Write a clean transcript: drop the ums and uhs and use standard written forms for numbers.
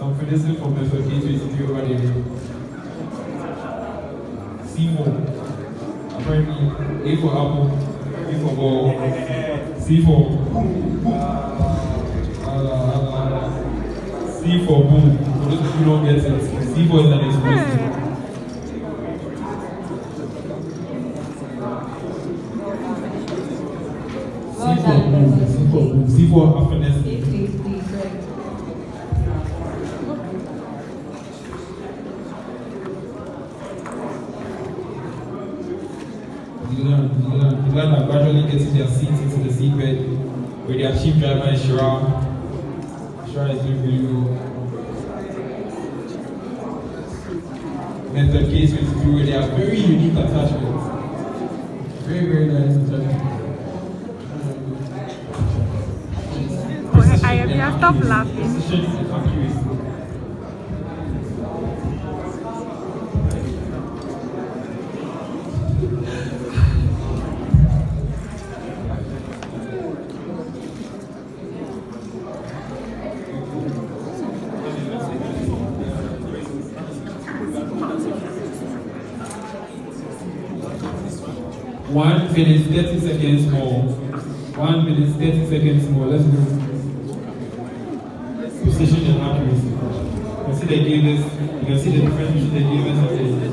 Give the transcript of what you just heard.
Some finessing from method K23 over there. C4. Apparently, A for apple, B for ball, C for C for boom. For those who don't get it, C for is an explosive. C for happiness. The land are gradually getting their seats into the seatbed with their chief driver and Shira. Shira is doing really well. Method K23 where they have very unique attachments. Very, very nice attachments. I am here, stop laughing. Precision and accuracy. One minute, 30 seconds more. 1 minute, 30 seconds more. Let's go. Precision and accuracy. You can see they gave us, you can see the difference between the gave us and the